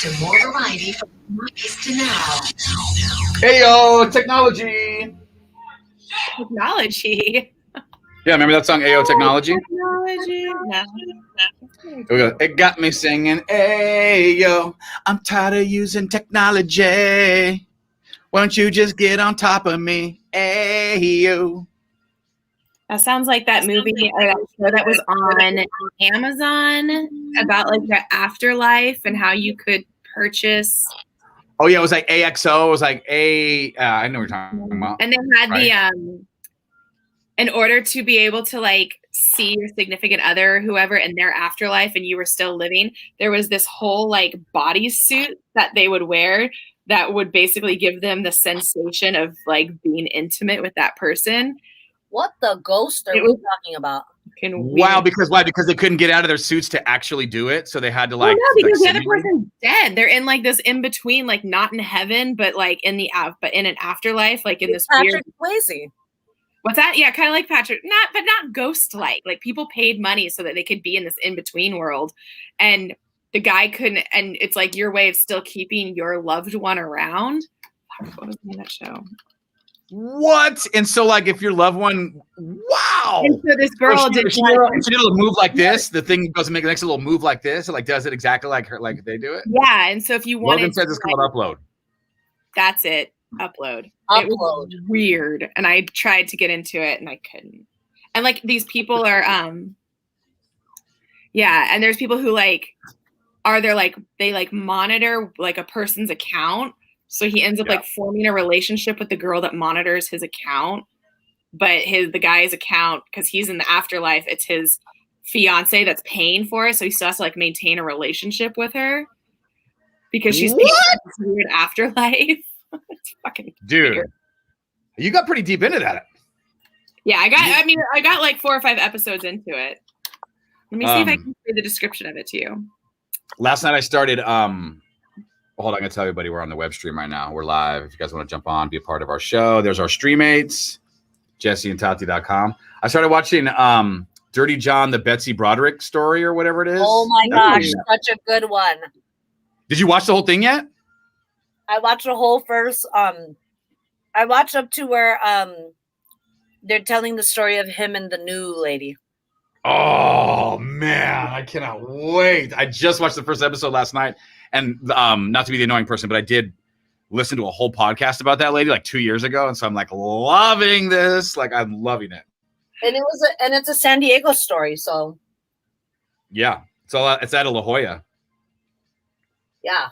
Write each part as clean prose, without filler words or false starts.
to more variety from nice to now. Ayo, technology. Technology. Yeah, remember that song, Ayo, Technology? Technology. No. Here we go. It got me singing, Ayo, I'm tired of using technology. Why don't you just get on top of me? Ayo. That sounds like that movie or that show that was on Amazon about like the afterlife and how you could purchase. Oh, yeah, it was like AXO. It was like I know what you're talking about. And they had the in order to be able to like see your significant other, whoever, in their afterlife and you were still living, there was this whole like bodysuit that they would wear that would basically give them the sensation of like being intimate with that person. What the ghost are we talking about? Wow, because why? Because they couldn't get out of their suits to actually do it, so they had to like. Well, no, because the other person's dead. They're in like this in between, like not in heaven, but like in the but in an afterlife, like in this Patrick weird. Swayze. What's that? Yeah, kind of like Patrick, not ghost-like. Like people paid money so that they could be in this in-between world, and the guy couldn't. And it's like your way of still keeping your loved one around. What was the name of that show? What? And so, like, if your loved one, wow. And so this girl she did a move like this. The thing goes and make the next little move like this. It like does it exactly like her, like they do it. Yeah, and so if you wanted, Logan says it's called upload. That's it. Upload. It was weird, and I tried to get into it, and I couldn't. And like these people are, yeah, and there's people who like are there like they like monitor like a person's account. So he ends up like forming a relationship with the girl that monitors his account, but the guy's account, because he's in the afterlife, it's his fiance that's paying for it. So he still has to like maintain a relationship with her because she's paying for this weird afterlife. It's fucking dude. weird. You got pretty deep into that. Yeah, I got like 4 or 5 episodes into it. Let me see if I can read the description of it to you. Last night I started hold on, I'm gonna tell everybody we're on the web stream right now. We're live. If you guys want to jump on, be a part of our show. There's our streammates, JesseandTati.com. I started watching Dirty John, the Betsy Broderick story or whatever it is. Oh my gosh, such a good one. Did you watch the whole thing yet? I watched the whole first I watched up to where they're telling the story of him and the new lady. Oh man, I cannot wait. I just watched the first episode last night. And not to be the annoying person, but I did listen to a whole podcast about that lady like 2 years ago. And so I'm like loving this. Like I'm loving it. And it's a San Diego story. So yeah, it's out of La Jolla. Yeah.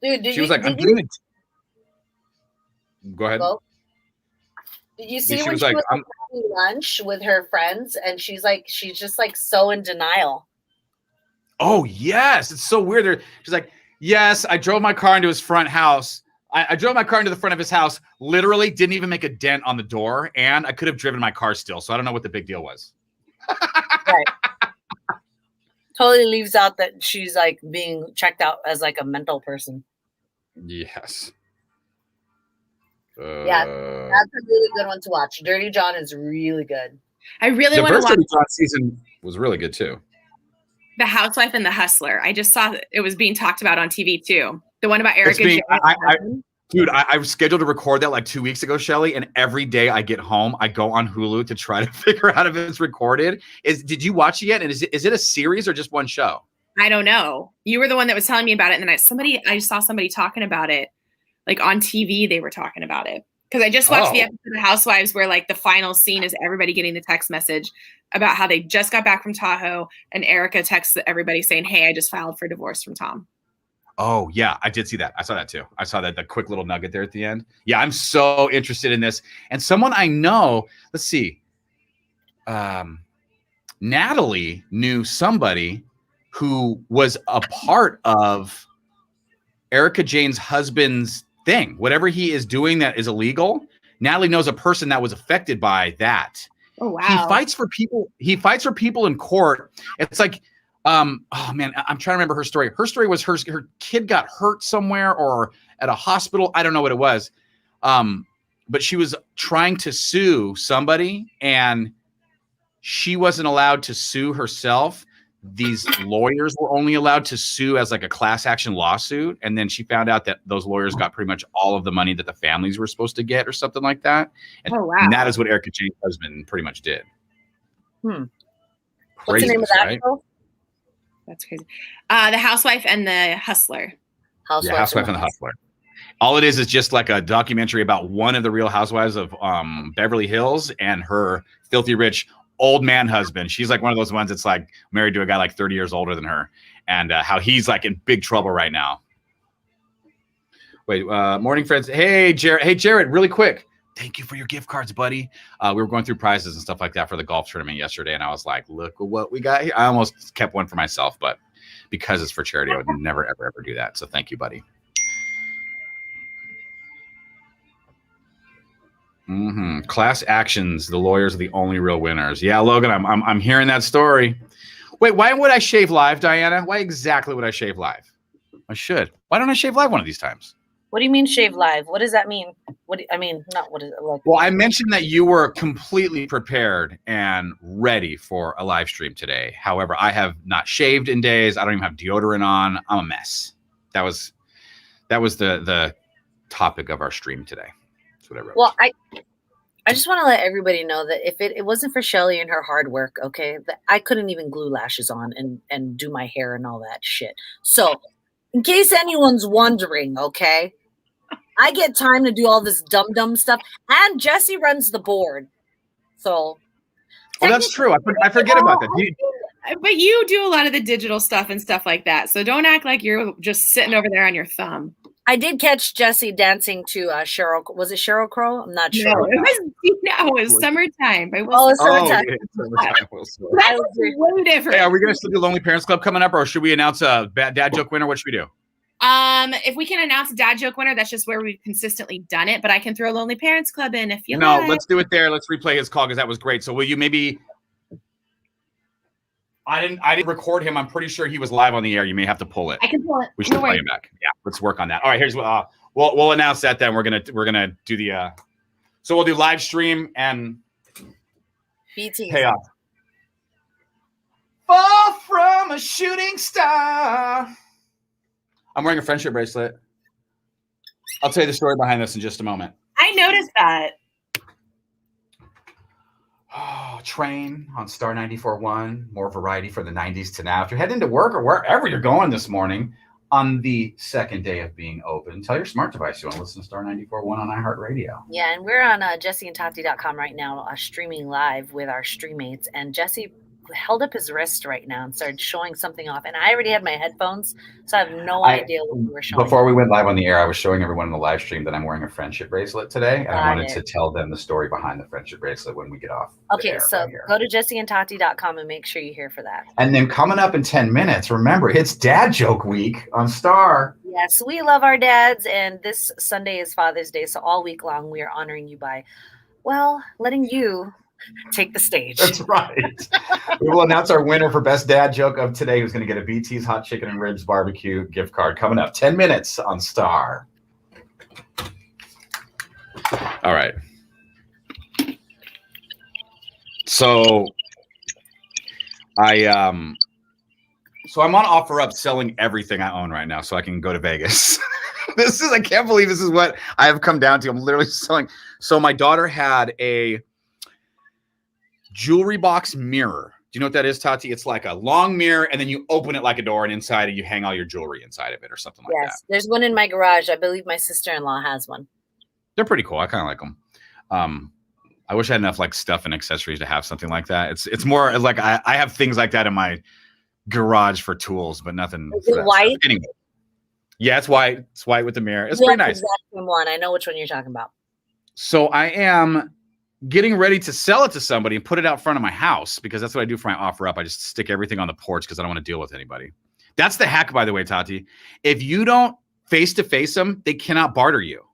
Dude, she was like, I'm doing it. Go ahead. Did you see when she was having lunch with her friends and she's just like so in denial? Oh, yes. It's so weird. She's like, yes, I drove my car into his front house. I drove my car into the front of his house, literally didn't even make a dent on the door, and I could have driven my car still. So I don't know what the big deal was. Right. Totally leaves out that she's like being checked out as like a mental person. Yes. Yeah, that's a really good one to watch. Dirty John is really good. I really want to watch. The Dirty John season was really good too. The Housewife and the Hustler. I just saw it was being talked about on TV too. The one about Erica. Dude, I was scheduled to record that like 2 weeks ago, Shelly, and every day I get home, I go on Hulu to try to figure out if it's recorded. Did you watch it yet? And is it a series or just one show? I don't know. You were the one that was telling me about it, and then I saw somebody talking about it, like on TV. They were talking about it because I just watched the episode of Housewives where like the final scene is everybody getting the text message about how they just got back from Tahoe, and Erica texts everybody saying, "Hey, I just filed for divorce from Tom." Oh yeah, I did see that. I saw that too. I saw that the quick little nugget there at the end. Yeah, I'm so interested in this. And someone I know, let's see, Natalie knew somebody who was a part of Erica Jane's husband's thing. Whatever he is doing that is illegal. Natalie knows a person that was affected by that. Oh wow. He fights for people in court. It's like, oh man, I'm trying to remember her story. Her story was her kid got hurt somewhere or at a hospital. I don't know what it was. But she was trying to sue somebody and she wasn't allowed to sue herself these lawyers were only allowed to sue as like a class action lawsuit. And then she found out that those lawyers got pretty much all of the money that the families were supposed to get or something like that. And, Oh, wow. and that is what Erica Jane's husband pretty much did. What's the name of that show? That's crazy. The Housewife and the Hustler. Housewife and the Hustler. All it is just like a documentary about one of the Real Housewives of Beverly Hills and her filthy rich old man husband. She's like one of those ones that's like married to a guy like 30 years older than her, and how he's like in big trouble right now. Wait, morning friends. Hey, Jared. Hey, Jared, really quick. Thank you for your gift cards, buddy. We were going through prizes and stuff like that for the golf tournament yesterday, and I was like, look at what we got here. I almost kept one for myself, but because it's for charity, I would never, ever, ever do that. So thank you, buddy. Class actions. The lawyers are the only real winners. Yeah, Logan, I'm hearing that story. Wait, why would I shave live, Diana? Why exactly would I shave live? I should. Why don't I shave live one of these times? What do you mean shave live? What does that mean? Not what is it like? Well, I mentioned that you were completely prepared and ready for a live stream today. However, I have not shaved in days. I don't even have deodorant on. I'm a mess. That was the topic of our stream today. That's what I wrote. Well, I just want to let everybody know that if it wasn't for Shelly and her hard work, okay, that I couldn't even glue lashes on and do my hair and all that shit. So, in case anyone's wondering, okay, I get time to do all this dumb stuff, and Jesse runs the board. So, that's true. I forget about that. But you do a lot of the digital stuff and stuff like that. So don't act like you're just sitting over there on your thumb. I did catch Jesse dancing to Cheryl. Was it Sheryl Crow? I'm not sure. No, it was Summertime. By Will it's Summertime. That's way different. Hey, are we going to still do Lonely Parents Club coming up, or should we announce a bad dad joke winner? What should we do? If we can announce a dad joke winner, that's just where we've consistently done it. But I can throw Lonely Parents Club in if you like. No, let's do it there. Let's replay his call because that was great. So will you maybe? I didn't record him. I'm pretty sure he was live on the air. You may have to pull it. I can pull it. We should play him back. Yeah, let's work on that. All right, here's what we'll announce that. Then we're gonna do the. So we'll do live stream and BT payoff. Fall from a shooting star. I'm wearing a friendship bracelet. I'll tell you the story behind this in just a moment. I noticed that. Oh, train on Star 94.1. More variety for the 90s to now. If you're heading to work or wherever you're going this morning on the second day of being open, tell your smart device you want to listen to Star 94.1 on iHeartRadio. Yeah, and we're on JesseandTati.com right now, streaming live with our streammates. And Jesse held up his wrist right now and started showing something off. And I already had my headphones, so I have no idea what we were showing. Before we went live on the air, I was showing everyone in the live stream that I'm wearing a friendship bracelet today. And I wanted to tell them the story behind the friendship bracelet when we get off. Okay, so go to JesseandTati.com and make sure you're here for that. And then coming up in 10 minutes, remember, it's Dad Joke Week on Star. Yes, we love our dads. And this Sunday is Father's Day. So all week long, we are honoring you by, letting you take the stage. That's right. We will announce our winner for best dad joke of today, who's going to get a BT's Hot Chicken and Ribs barbecue gift card coming up 10 minutes on Star. All right. So I'm on OfferUp selling everything I own right now so I can go to Vegas. I can't believe this is what I have come down to. I'm literally selling. So my daughter had a jewelry box mirror. Do you know what that is, Tati? It's like a long mirror, and then you open it like a door, and inside it you hang all your jewelry inside of it or something like that. Yes, there's one in my garage. I believe my sister-in-law has one. They're pretty cool. I kind of like them. I wish I had enough like stuff and accessories to have something like that. It's more like I have things like that in my garage for tools, but nothing. Is it white? Anyway. Yeah, it's white. It's white with the mirror. It's pretty nice. Exactly one. I know which one you're talking about. So I am getting ready to sell it to somebody and put it out front of my house because that's what I do for my OfferUp. I just stick everything on the porch because I don't want to deal with anybody. That's the hack, by the way, Tati. If you don't face-to-face them, they cannot barter you.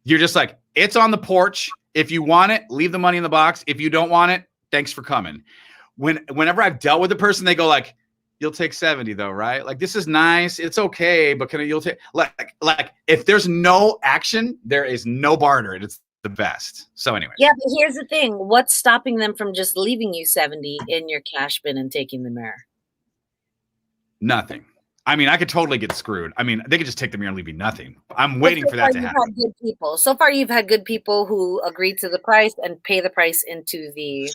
You're just like, it's on the porch. If you want it, leave the money in the box. If you don't want it, thanks for coming. Whenever I've dealt with a person, they go like, you'll take 70 though, right? Like, this is nice. It's okay. But you'll take like if there's no action, there is no barter. It's the best. So anyway. Yeah, but here's the thing. What's stopping them from just leaving you 70 in your cash bin and taking the mirror? Nothing. I mean, I could totally get screwed. I mean, they could just take the mirror and leave me nothing. I'm waiting for that to happen. Had good people. So far, you've had good people who agree to the price and pay the price into the.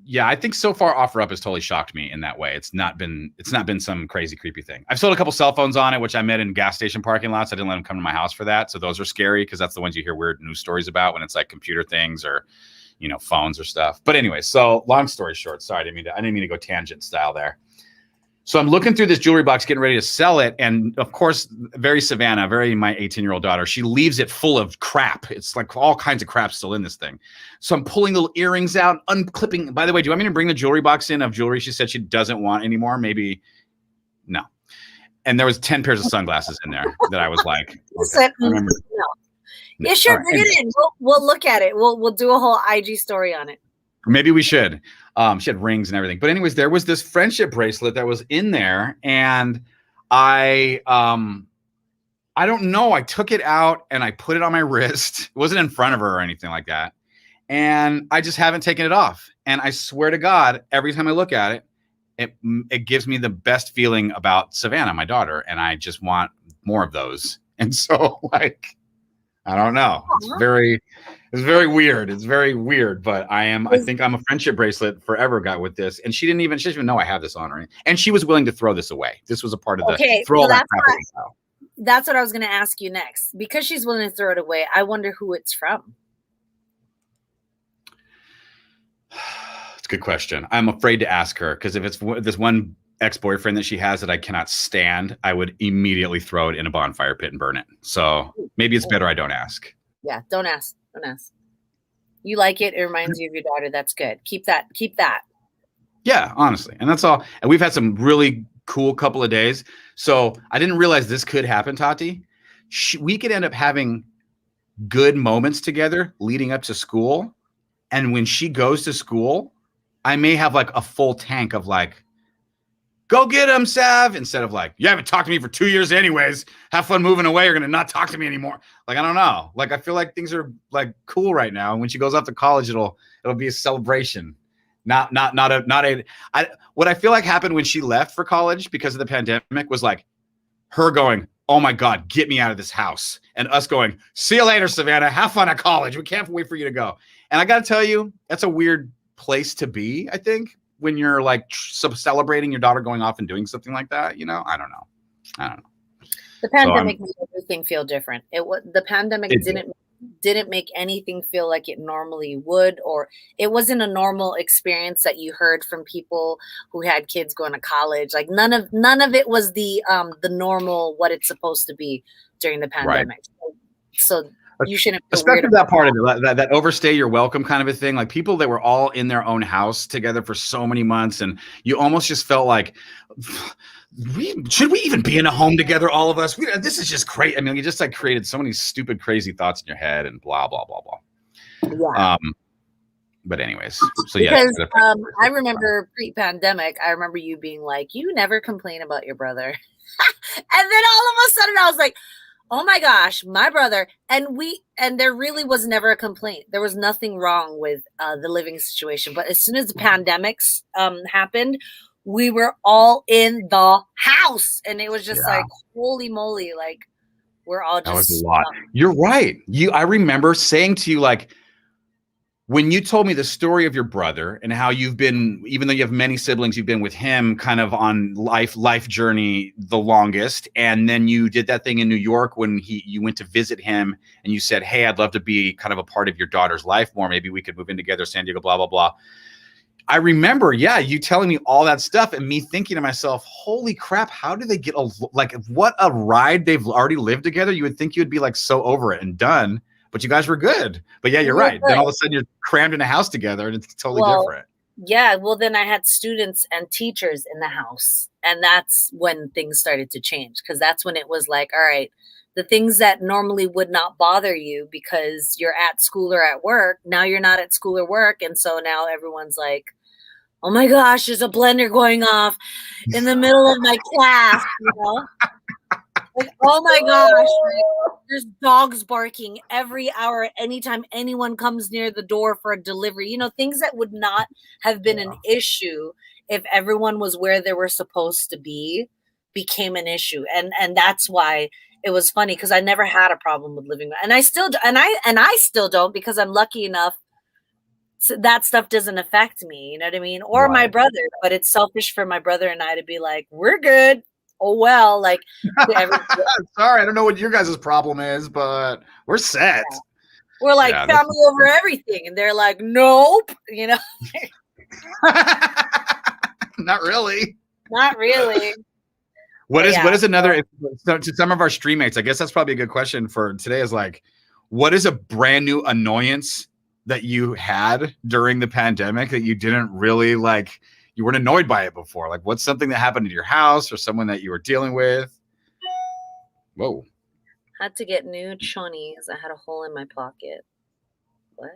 Yeah, I think so far OfferUp has totally shocked me in that way. It's not been some crazy creepy thing. I've sold a couple cell phones on it, which I met in gas station parking lots. I didn't let them come to my house for that. So those are scary because that's the ones you hear weird news stories about when it's like computer things or, you know, phones or stuff. But anyway, so long story short, sorry, I didn't mean to go tangent style there. So I'm looking through this jewelry box, getting ready to sell it. And of course, very Savannah, very my 18-year-old daughter, she leaves it full of crap. It's like all kinds of crap still in this thing. So I'm pulling little earrings out, unclipping. By the way, do you want me to bring the jewelry box in of jewelry she said she doesn't want anymore? Maybe. No. And there was 10 pairs of sunglasses in there that I was like, okay, No. Yeah, sure, bring it in. We'll look at it. We'll do a whole IG story on it. Maybe we should. She had rings and everything. But anyways, there was this friendship bracelet that was in there. And I don't know. I took it out and I put it on my wrist. It wasn't in front of her or anything like that. And I just haven't taken it off. And I swear to God, every time I look at it, it gives me the best feeling about Savannah, my daughter. And I just want more of those. And so like, I don't know. It's very weird. It's very weird, but I think I'm a friendship bracelet forever got with this. And she didn't even know I have this on her. And she was willing to throw this away. This was a part of the throw all that crap away. That's what I was going to ask you next. Because she's willing to throw it away, I wonder who it's from. It's a good question. I'm afraid to ask her because if it's this one ex-boyfriend that she has that I cannot stand, I would immediately throw it in a bonfire pit and burn it. So maybe it's better I don't ask. Yeah, don't ask. Don't ask. You like it. It reminds you of your daughter. That's good. Keep that. Yeah, honestly. And that's all. And we've had some really cool couple of days. So I didn't realize this could happen, Tati. We could end up having good moments together leading up to school. And when she goes to school, I may have like a full tank of like, go get him, Sav, instead of like, you haven't talked to me for 2 years anyways. Have fun moving away. You're going to not talk to me anymore. Like, I don't know. Like, I feel like things are like cool right now. And when she goes off to college, it'll be a celebration. What I feel like happened when she left for college because of the pandemic was like her going, oh my God, get me out of this house. And us going, see you later, Savannah. Have fun at college. We can't wait for you to go. And I got to tell you, that's a weird place to be, I think. When you're like celebrating your daughter going off and doing something like that, you know, I don't know. The pandemic made everything feel different. The pandemic didn't make anything feel like it normally would, or it wasn't a normal experience that you heard from people who had kids going to college. Like none of it was the normal what it's supposed to be during the pandemic. Right. So you shouldn't feel especially weird that part of it, that overstay your welcome kind of a thing. Like people that were all in their own house together for so many months, and you almost just felt like, should we even be in a home together, all of us? This is just crazy. I mean, you just like created so many stupid, crazy thoughts in your head, and blah blah blah blah. Yeah. But anyways, so yeah. Because I remember pre-pandemic, I remember you being like, "You never complain about your brother," and then all of a sudden, I was like, oh my gosh, my brother. And there really was never a complaint. There was nothing wrong with the living situation. But as soon as the pandemics happened, we were all in the house. And it was just like, holy moly, like we're all just. That was a lot. You're right. I remember saying to you, like, when you told me the story of your brother and how you've been, even though you have many siblings, you've been with him kind of on life journey the longest. And then you did that thing in New York when you went to visit him and you said, hey, I'd love to be kind of a part of your daughter's life more. Maybe we could move in together, San Diego, blah, blah, blah. I remember, you telling me all that stuff and me thinking to myself, holy crap, how do they get what a ride they've already lived together. You would think you would be like so over it and done. But you guys were good. But yeah, you're right. Then all of a sudden you're crammed in a house together and it's totally different. Yeah. Well, then I had students and teachers in the house. And that's when things started to change. Because that's when it was like, all right, the things that normally would not bother you because you're at school or at work, now you're not at school or work. And so now everyone's like, oh my gosh, there's a blender going off in the middle of my class, you know? Like, oh my gosh, like, there's dogs barking every hour, anytime anyone comes near the door for a delivery. You know, things that would not have been an issue if everyone was where they were supposed to be became an issue. And that's why it was funny, because I never had a problem with living, and I still still don't, because I'm lucky enough so that stuff doesn't affect me, you know what I mean? Or my brother, but it's selfish for my brother and I to be like, we're good. Oh well, like sorry, I don't know what your guys' problem is, but we're set. Yeah. We're like family over everything, and they're like, nope, you know. Not really. Not really. What is another, to some of our stream mates, I guess that's probably a good question for today, is like, what is a brand new annoyance that you had during the pandemic that you didn't really like, you weren't annoyed by it before? Like, what's something that happened at your house or someone that you were dealing with? Whoa. Had to get new chonies. I had a hole in my pocket. What?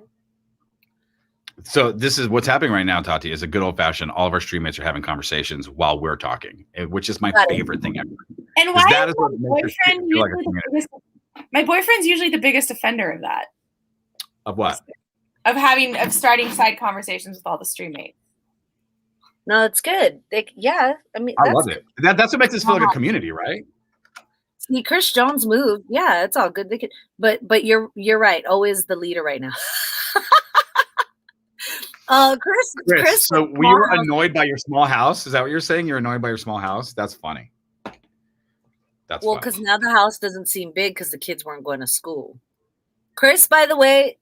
So this is what's happening right now, Tati, is a good old fashioned, all of our stream mates are having conversations while we're talking, which is my favorite thing ever. And why is my boyfriend's usually the biggest offender of that. Of what? Of starting side conversations with all the stream mates. No, it's good. I mean, I love it. That's what makes us feel like a community, right? See, Chris Jones moved. Yeah, it's all good. They could, but you're right. Always the leader right now. Chris. So we were annoyed by your small house. Is that what you're saying? You're annoyed by your small house? That's funny. That's well, because now the house doesn't seem big because the kids weren't going to school. Chris, by the way,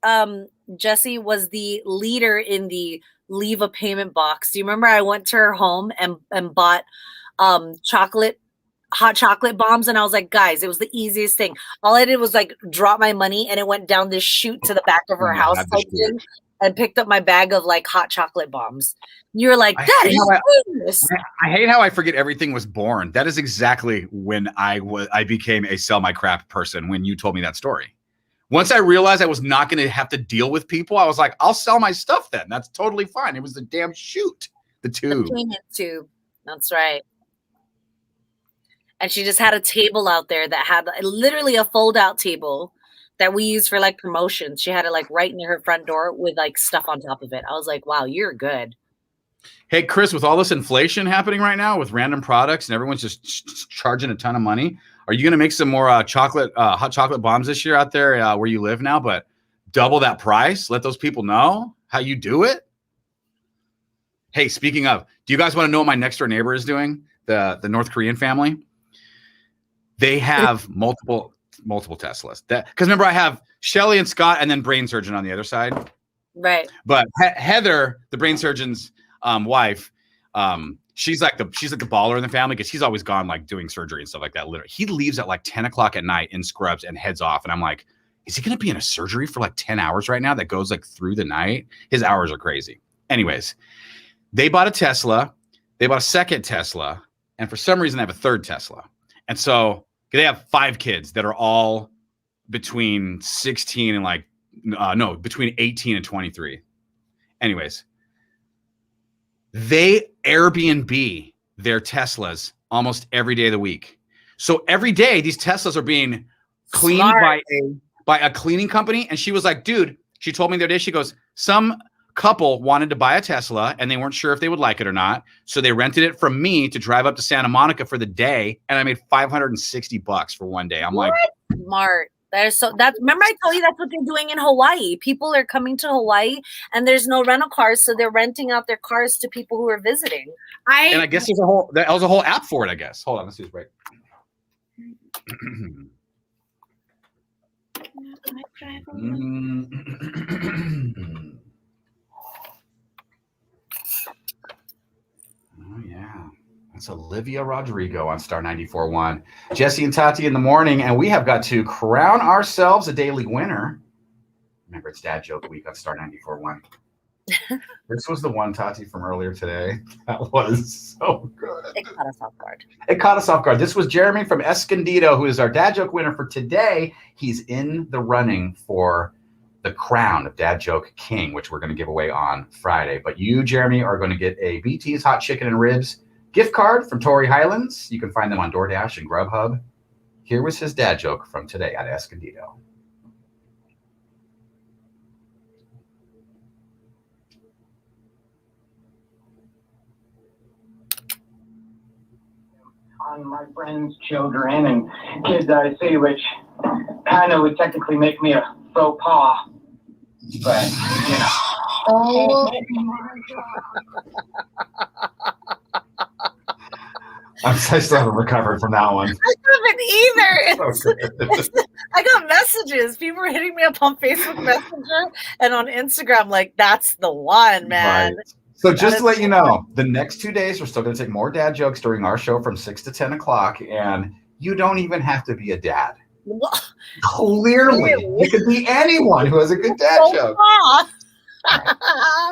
Jesse was the leader in the leave a payment box. Do you remember I went to her home and bought hot chocolate bombs, and I was like, guys, it was the easiest thing. All I did was like drop my money, and it went down this chute to the back of her house and picked up my bag of like hot chocolate bombs. You're like, that is I hate how I forget everything was born. That is exactly when I became a sell my crap person, when you told me that story. Once I realized I was not going to have to deal with people, I was like, I'll sell my stuff then. That's totally fine. It was the damn chute. The tube. The payment tube. That's right. And she just had a table out there that had literally a fold-out table that we use for like promotions. She had it like right near her front door with like stuff on top of it. I was like, wow, you're good. Hey, Chris, with all this inflation happening right now with random products and everyone's just charging a ton of money, are you going to make some more hot chocolate bombs this year out there where you live now, but double that price? Let those people know how you do it. Hey, speaking of, do you guys want to know what my next door neighbor is doing? The North Korean family. They have multiple Teslas. Because remember, I have Shelly and Scott, and then brain surgeon on the other side. Right. But Heather, the brain surgeon's wife, she's like the baller in the family, because she's always gone like doing surgery and stuff like that. Literally, he leaves at like 10 o'clock at night in scrubs and heads off, and I'm like, is he going to be in a surgery for like 10 hours right now that goes like through the night? His hours are crazy. Anyways, they bought a Tesla. They bought a second Tesla, and for some reason, they have a third Tesla, and so. They have 5 kids that are all between 16 and between 18 and 23. Anyways, they Airbnb their Teslas almost every day of the week. So every day these Teslas are being cleaned by a cleaning company. And she was like, dude, she told me the other day, she goes, some couple wanted to buy a Tesla and they weren't sure if they would like it or not. So they rented it from me to drive up to Santa Monica for the day. And I made $560 for one day. I'm like, smart. Remember I told you that's what they're doing in Hawaii. People are coming to Hawaii and there's no rental cars. So they're renting out their cars to people who are visiting. And I guess there's a whole app for it, I guess. Hold on, let's see this break. Oh, yeah. That's Olivia Rodrigo on Star 94.1. Jesse and Tati in the morning, and we have got to crown ourselves a daily winner. Remember, it's Dad Joke Week on Star 94.1. This was the one, Tati, from earlier today. That was so good. It caught us off guard. This was Jeremy from Escondido, who is our Dad Joke winner for today. He's in the running for the crown of Dad Joke King, which we're going to give away on Friday. But you, Jeremy, are going to get a BT's Hot Chicken and Ribs gift card from Torrey Highlands. You can find them on DoorDash and Grubhub. Here was his dad joke from today at Escondido. On my friends' children and kids I see, which kind of would technically make me a faux pas. But, you know. Oh I still haven't recovered from that one. I haven't either. I got messages. People were hitting me up on Facebook Messenger and on Instagram, like, that's the one, man. Right. So just to let you know, the next 2 days, we're still going to take more dad jokes during our show from 6 to 10 o'clock. And you don't even have to be a dad. What? Clearly, you could be anyone who has a good dad joke.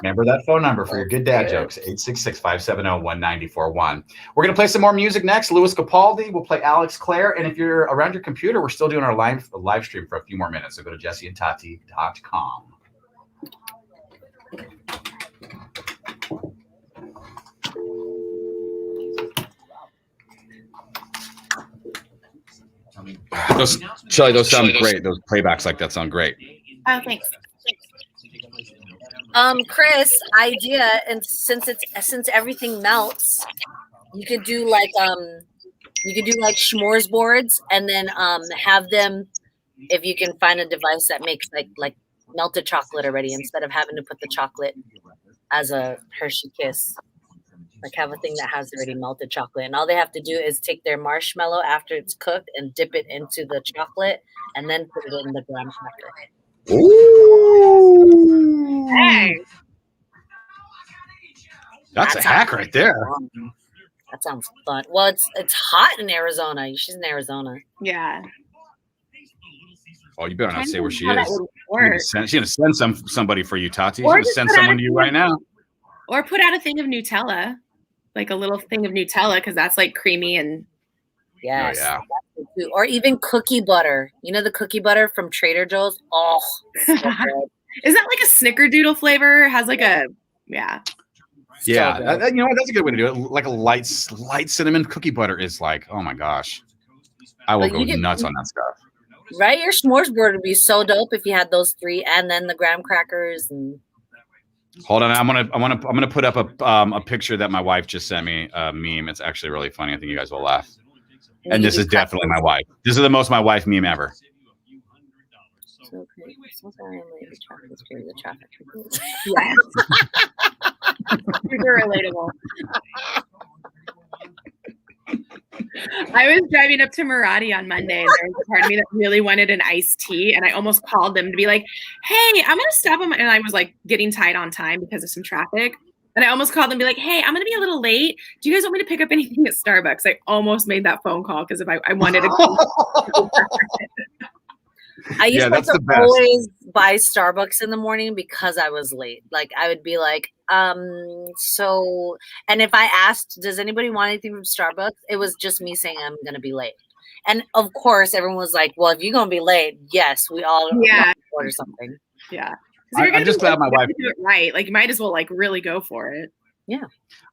Remember that phone number for your good dad jokes, 866-570-1941. We're going to play some more music next. Louis Capaldi. We'll play Alex Clare. And if you're around your computer, we're still doing our live stream for a few more minutes. So go to jesseandtati.com. Shelly, those sound great. Those playbacks like that sound great. Oh, thanks. Chris, idea, and since everything melts, you could do like s'mores boards, and then have them, if you can find a device that makes like melted chocolate already, instead of having to put the chocolate as a Hershey Kiss. Like, have a thing that has already melted chocolate, and all they have to do is take their marshmallow after it's cooked and dip it into the chocolate, and then put it in the graham cracker. Ooh. Hey. That's a hack right there. Fun. That sounds fun. Well, it's hot in Arizona. She's in Arizona. Yeah. Oh, you better not say where she How that is. would work. She's gonna send somebody for you, Tati. She's Or gonna just send put out someone a to you thing right of- now. Or put out a thing of Nutella, like a little thing of Nutella, because that's like creamy and Yes. Oh, yeah. That's good too. Or even cookie butter. You know the cookie butter from Trader Joe's? Oh, so good. is that like a snickerdoodle flavor? It has like a Yeah, So good. you know what? That's a good way to do it. Like a light cinnamon cookie butter is like, oh my gosh, I will But go you can- nuts on that stuff. Right? Your s'mores board would be so dope if you had those three, and then the graham crackers. And Hold on, I'm gonna put up a picture that my wife just sent me, a meme. It's actually really funny. I think you guys will laugh. And this is definitely my wife. This is the most my wife meme ever. So great. So sorry, I'm late. The traffic scared the traffic. yeah. Super relatable. I was driving up to Maradi on Monday, and there was a part of me that really wanted an iced tea, and I almost called them to be like, "Hey, I'm gonna stop on my," and I was like getting tight on time because of some traffic. And I almost called them and be like, "Hey, I'm gonna be a little late. Do you guys want me to pick up anything at Starbucks?" I almost made that phone call because if I wanted to. I used that's to the best. always buy Starbucks in the morning because I was late. Like, I would be like, so, and if I asked, does anybody want anything from Starbucks? It was just me saying I'm going to be late. And of course, everyone was like, well, if you're going to be late, yes, we all order something. Yeah. I'm just glad my wife do it right. Like, you might as well like really go for it. Yeah.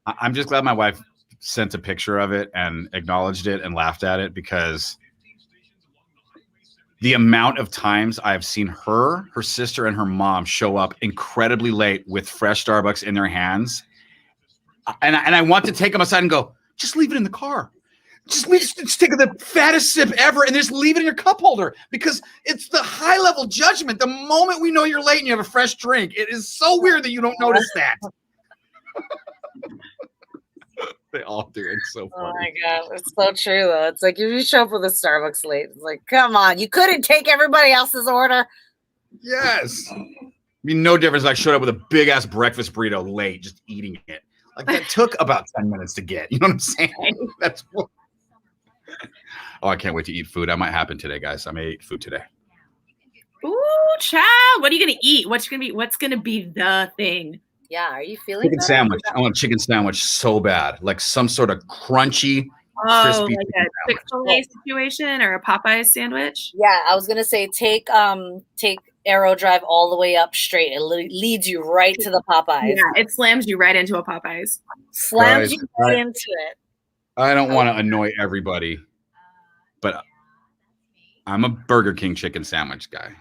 I'm just glad my wife sent a picture of it and acknowledged it and laughed at it, because the amount of times I have seen her sister, and her mom show up incredibly late with fresh Starbucks in their hands. And I want to take them aside and go, just leave it in the car. Just take the fattest sip ever and just leave it in your cup holder, because it's the high level judgment. The moment we know you're late and you have a fresh drink, it is so weird that you don't notice that. They all do. It's so funny. Oh my God. It's so true, though. It's like if you show up with a Starbucks late, it's like, come on, you couldn't take everybody else's order. Yes. I mean, no difference. I showed up with a big ass breakfast burrito late, just eating it. Like, that took about 10 minutes to get. You know what I'm saying? That's what. Oh, I can't wait to eat food. That might happen today, guys. I may eat food today. Ooh, child. What are you gonna eat? What's gonna be the thing? Yeah. Are you feeling Chicken that? sandwich. I want a chicken sandwich so bad. Like some sort of crunchy, Oh, crispy like chicken a Chick-fil-A situation or a Popeyes sandwich? Yeah, I was gonna say take Arrow Drive all the way up straight. It leads you right to the Popeyes. Yeah, it slams you right into a Popeyes. Slams Guys, you right into it. I don't want to annoy everybody, but I'm a Burger King chicken sandwich guy.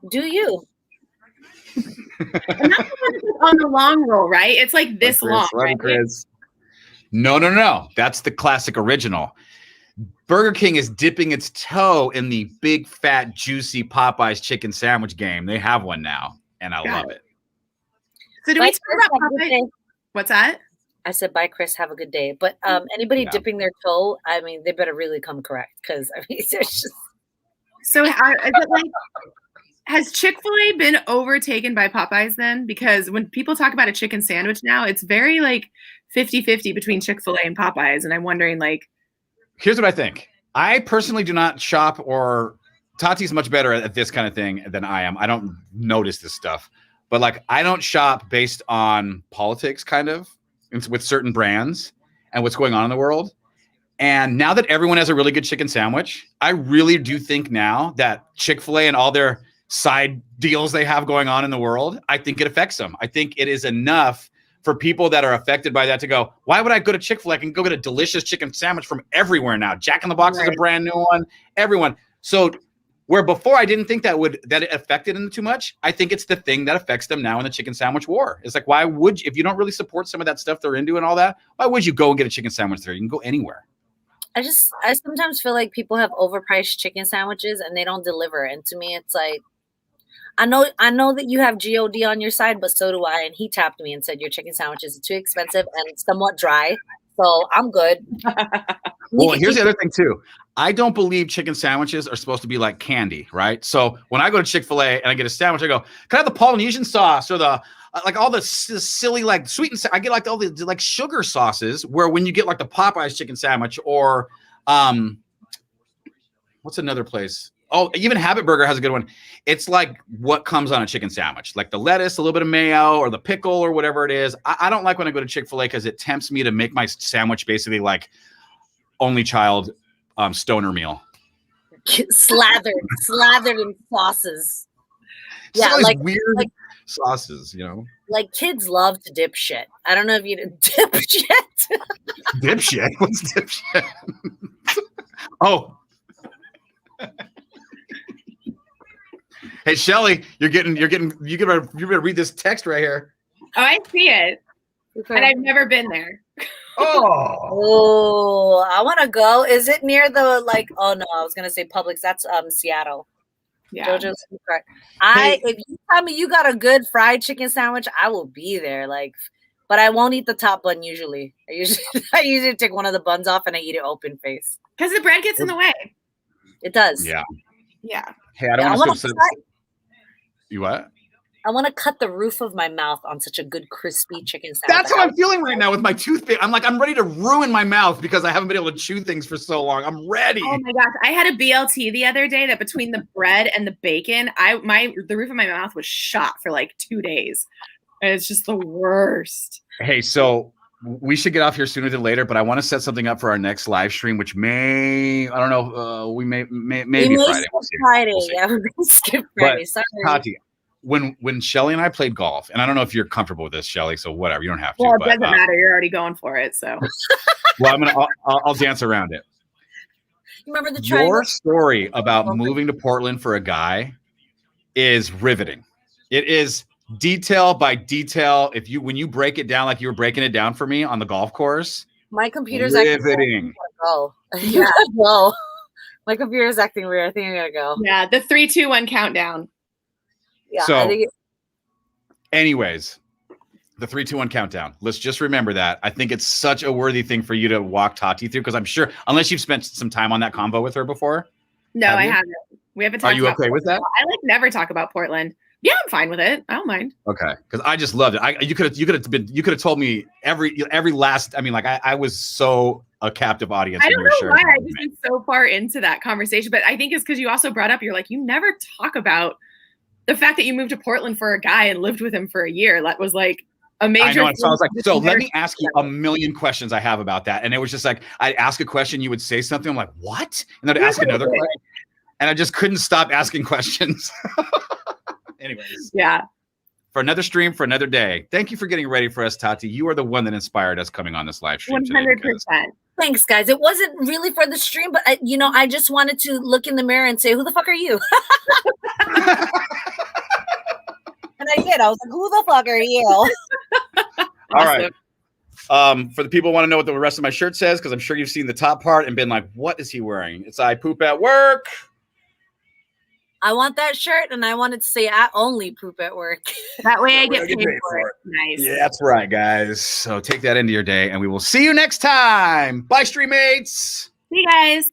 Do you? And that's on the long roll, right? It's like this long, right? No. That's the classic original. Burger King is dipping its toe in the big, fat, juicy Popeyes chicken sandwich game. They have one now, and I love it. So do we talk about Popeyes? What's that? I said, bye, Chris. Have a good day. But anybody dipping their toe, I mean, they better really come correct because I mean, there's just. So is it like, has Chick-fil-A been overtaken by Popeyes then? Because when people talk about a chicken sandwich now, it's very like 50-50 between Chick-fil-A and Popeyes. And I'm wondering, like, here's what I think. I personally do not shop, or Tati's much better at this kind of thing than I am. I don't notice this stuff, but like, I don't shop based on politics kind of with certain brands and what's going on in the world. And now that everyone has a really good chicken sandwich, I really do think now that Chick-fil-A and all their side deals they have going on in the world, I think it affects them. I think it is enough for people that are affected by that to go, why would I go to Chick-fil-A? I can go get a delicious chicken sandwich from everywhere now. Jack in the Box is a brand new one. Everyone. So where before I didn't think that it affected them too much, I think it's the thing that affects them now in the chicken sandwich war. It's like, why would you, if you don't really support some of that stuff they're into and all that, why would you go and get a chicken sandwich there? You can go anywhere. I sometimes feel like people have overpriced chicken sandwiches and they don't deliver. And to me, it's like, I know that you have God on your side, but so do I. And he tapped me and said, your chicken sandwiches are too expensive and somewhat dry. So I'm good. Well, here's the other thing too. I don't believe chicken sandwiches are supposed to be like candy, right? So when I go to Chick-fil-A and I get a sandwich, I go, can I have the Polynesian sauce or the like all the silly like sweet and I get like all the like sugar sauces. Where when you get like the Popeyes chicken sandwich or what's another place? Oh, even Habit Burger has a good one. It's like what comes on a chicken sandwich, like the lettuce, a little bit of mayo, or the pickle, or whatever it is. I don't like when I go to Chick-fil-A because it tempts me to make my sandwich basically like only child stoner meal. slathered in sauces. Yeah, like weird sauces, you know. Like kids love to dip shit. I don't know if you dip shit. Dip shit? What's dip shit? Oh. Hey Shelly, you better read this text right here. Oh, I see it. Okay. And I've never been there. Oh, I want to go. Is it near the oh no, I was gonna say Publix. That's Seattle. Yeah. JoJo's correct. If you tell me you got a good fried chicken sandwich, I will be there. But I won't eat the top bun usually. I usually take one of the buns off and I eat it open face. Because the bread gets in the way. It does. Yeah. Hey, I don't want to. You what? I want to cut the roof of my mouth on such a good crispy chicken sandwich. That's how I'm feeling right now with my toothpick. I'm ready to ruin my mouth because I haven't been able to chew things for so long. I'm ready. Oh my gosh. I had a BLT the other day that between the bread and the bacon, the roof of my mouth was shot for like 2 days. And it's just the worst. Hey, so we should get off here sooner than later, but I want to set something up for our next live stream, which maybe Friday. We'll Friday. We'll yeah, we're going to skip Friday. Sorry. Tati, when Shelly and I played golf, and I don't know if you're comfortable with this, Shelly, so whatever, you don't have to. Well, it doesn't matter. You're already going for it, so. Well, I'll dance around it. Remember the triangle? Your story about moving to Portland for a guy is riveting. It is detail by detail. When you break it down like you were breaking it down for me on the golf course, my computer's riveting. You gotta go. My computer's acting weird. I think I gotta go. Yeah, the 3, 2, 1 countdown. Yeah. So, anyways, the 3, 2, 1 countdown. Let's just remember that. I think it's such a worthy thing for you to walk Tati through because I'm sure, unless you've spent some time on that convo with her before. No, I haven't. We haven't talked. Are you okay with that? I never talk about Portland. Yeah, I'm fine with it. I don't mind. Okay, because I just loved it. You could have told me every last. I mean, I was so a captive audience. I don't know why I just been so far into that conversation, but I think it's because you also brought up. You're like, you never talk about the fact that you moved to Portland for a guy and lived with him for a year. That was like a major. I know. So I was like, so let me ask you a million questions I have about that, and it was just like I'd ask a question, you would say something. I'm like, what? And then I'd ask another question, and I just couldn't stop asking questions. Anyways, yeah. For another stream, for another day. Thank you for getting ready for us, Tati. You are the one that inspired us coming on this live stream. 100%. Thanks, guys. It wasn't really for the stream, but I just wanted to look in the mirror and say, "Who the fuck are you?" And I did. I was like, "Who the fuck are you?" All right. For the people who want to know what the rest of my shirt says, because I'm sure you've seen the top part and been like, "What is he wearing?" It's "I poop at work." I want that shirt, and I wanted to say, "I only poop at work." That way I We're get gonna paid for it. Nice. Yeah, that's right, guys. So take that into your day, and we will see you next time. Bye, streammates. See you guys.